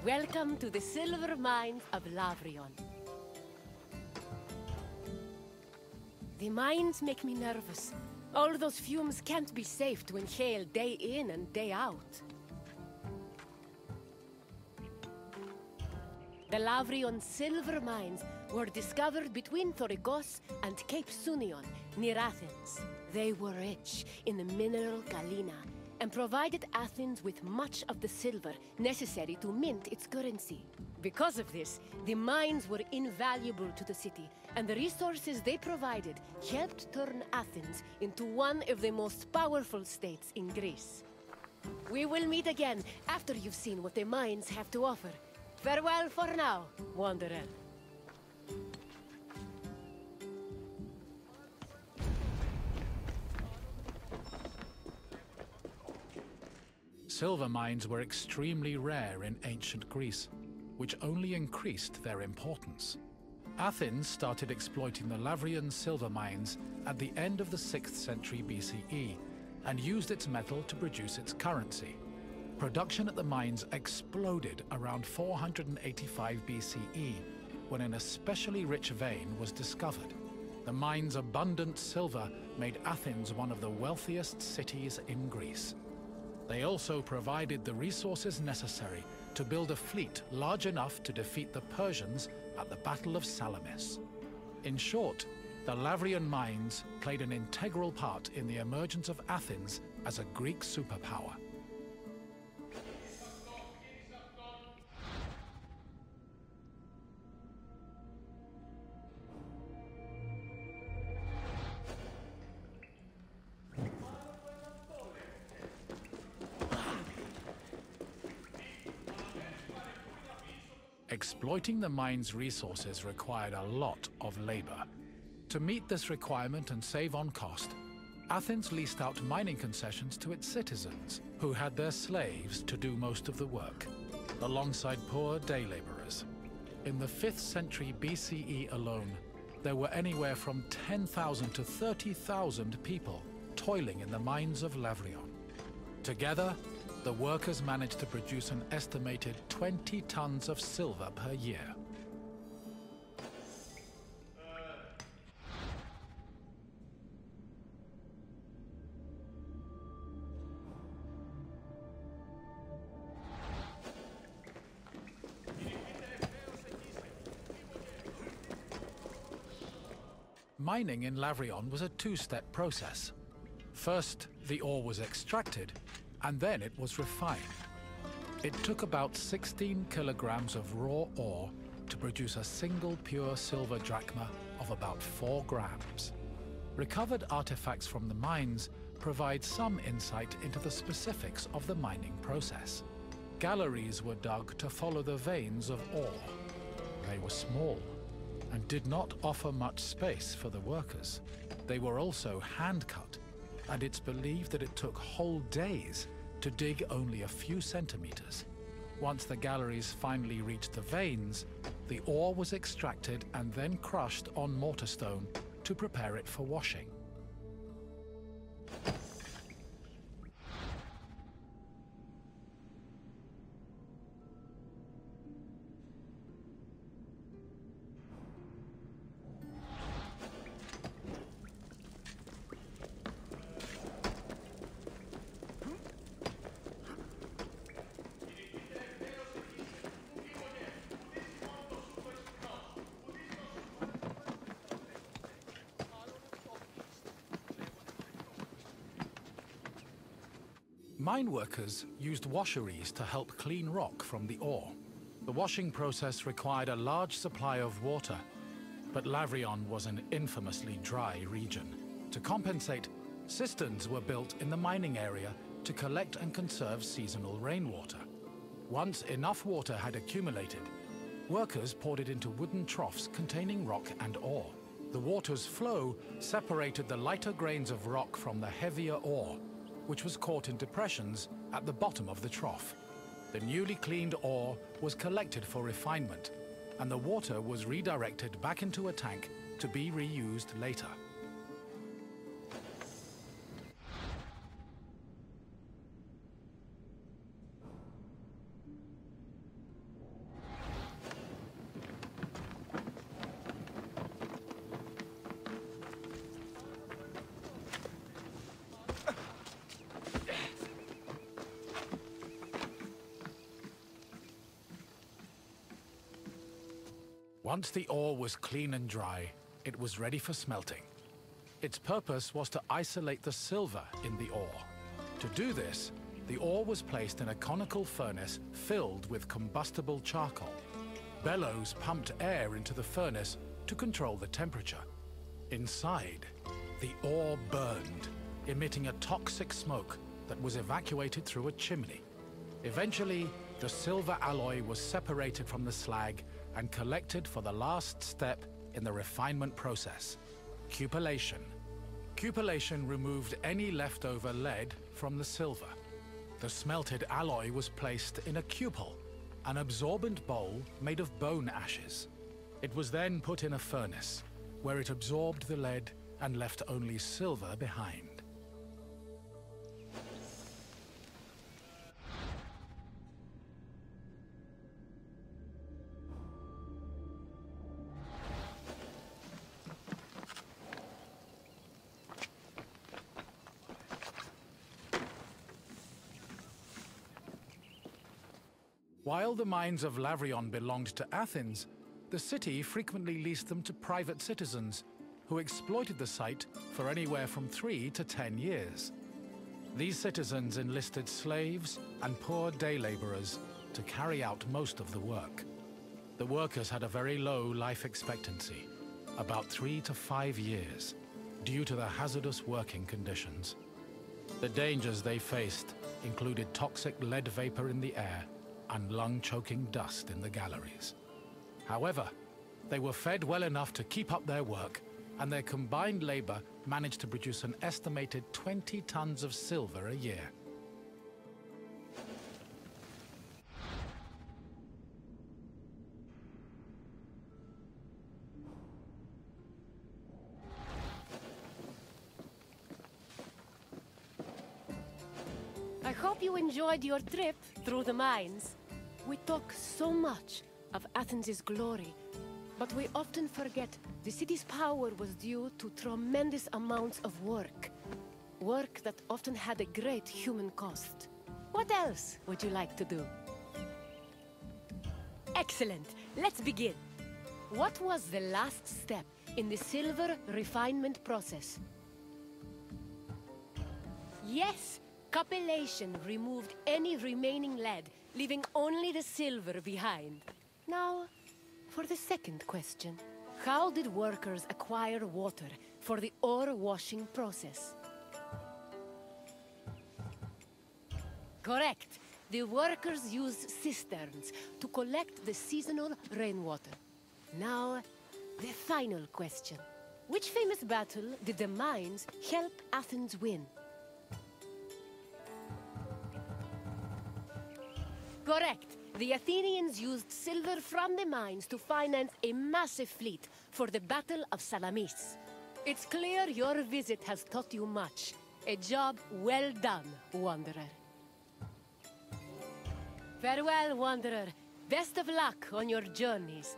Welcome to the silver mines of Lavrion. The mines make me nervous. All those fumes can't be safe to inhale day in and day out. The Lavrion silver mines were discovered between Thorigos and Cape Sunion, near Athens. They were rich in the mineral galena and provided Athens with much of the silver necessary to mint its currency. Because of this, the mines were invaluable to the city, and the resources they provided helped turn Athens into one of the most powerful states in Greece. We will meet again after you've seen what the mines have to offer. Farewell for now, wanderer. Silver mines were extremely rare in ancient Greece, which only increased their importance. Athens started exploiting the Lavrian silver mines at the end of the 6th century BCE and used its metal to produce its currency. Production at the mines exploded around 485 BCE when an especially rich vein was discovered. The mine's abundant silver made Athens one of the wealthiest cities in Greece. They also provided the resources necessary to build a fleet large enough to defeat the Persians at the Battle of Salamis. In short, the Lavrian mines played an integral part in the emergence of Athens as a Greek superpower. Exploiting the mine's resources required a lot of labor. To meet this requirement and save on cost, Athens leased out mining concessions to its citizens, who had their slaves to do most of the work, alongside poor day laborers. In the 5th century BCE alone, there were anywhere from 10,000 to 30,000 people toiling in the mines of Lavrion. Together, the workers managed to produce an estimated 20 tons of silver per year. Mining in Lavrion was a two-step process. First, the ore was extracted, and then it was refined. It took about 16 kilograms of raw ore to produce a single pure silver drachma of about 4 grams. Recovered artifacts from the mines provide some insight into the specifics of the mining process. Galleries were dug to follow the veins of ore. They were small and did not offer much space for the workers. They were also hand-cut, and it's believed that it took whole days to dig only a few centimeters. Once the galleries finally reached the veins, the ore was extracted and then crushed on mortar stone to prepare it for washing. Mine workers used washeries to help clean rock from the ore. The washing process required a large supply of water, but Lavrion was an infamously dry region. To compensate, cisterns were built in the mining area to collect and conserve seasonal rainwater. Once enough water had accumulated, workers poured it into wooden troughs containing rock and ore. The water's flow separated the lighter grains of rock from the heavier ore, which was caught in depressions at the bottom of the trough. The newly cleaned ore was collected for refinement, and the water was redirected back into a tank to be reused later. Once the ore was clean and dry, it was ready for smelting. Its purpose was to isolate the silver in the ore. To do this, the ore was placed in a conical furnace filled with combustible charcoal. Bellows pumped air into the furnace to control the temperature. Inside, the ore burned, emitting a toxic smoke that was evacuated through a chimney. Eventually, the silver alloy was separated from the slag and collected for the last step in the refinement process, cupellation. Cupellation removed any leftover lead from the silver. The smelted alloy was placed in a cupel, an absorbent bowl made of bone ashes. It was then put in a furnace, where it absorbed the lead and left only silver behind. While the mines of Lavrion belonged to Athens, the city frequently leased them to private citizens who exploited the site for anywhere from 3 to 10 years. These citizens enlisted slaves and poor day laborers to carry out most of the work. The workers had a very low life expectancy, about 3 to 5 years, due to the hazardous working conditions. The dangers they faced included toxic lead vapor in the air and lung-choking dust in the galleries. However, they were fed well enough to keep up their work, and their combined labor managed to produce an estimated 20 tons of silver a year. I hope you enjoyed your trip through the mines. We talk so much of Athens' glory, but we often forget the city's power was due to tremendous amounts of work. Work that often had a great human cost. What else would you like to do? Excellent. Let's begin. What was the last step in the silver refinement process? Yes! Cupellation removed any remaining lead, leaving only the silver behind. Now, for the second question. How did workers acquire water for the ore washing process? Correct. The workers used cisterns to collect the seasonal rainwater. Now, the final question. Which famous battle did the mines help Athens win? Correct. The Athenians used silver from the mines to finance a massive fleet for the Battle of Salamis. It's clear your visit has taught you much. A job well done, Wanderer. Farewell, Wanderer. Best of luck on your journeys.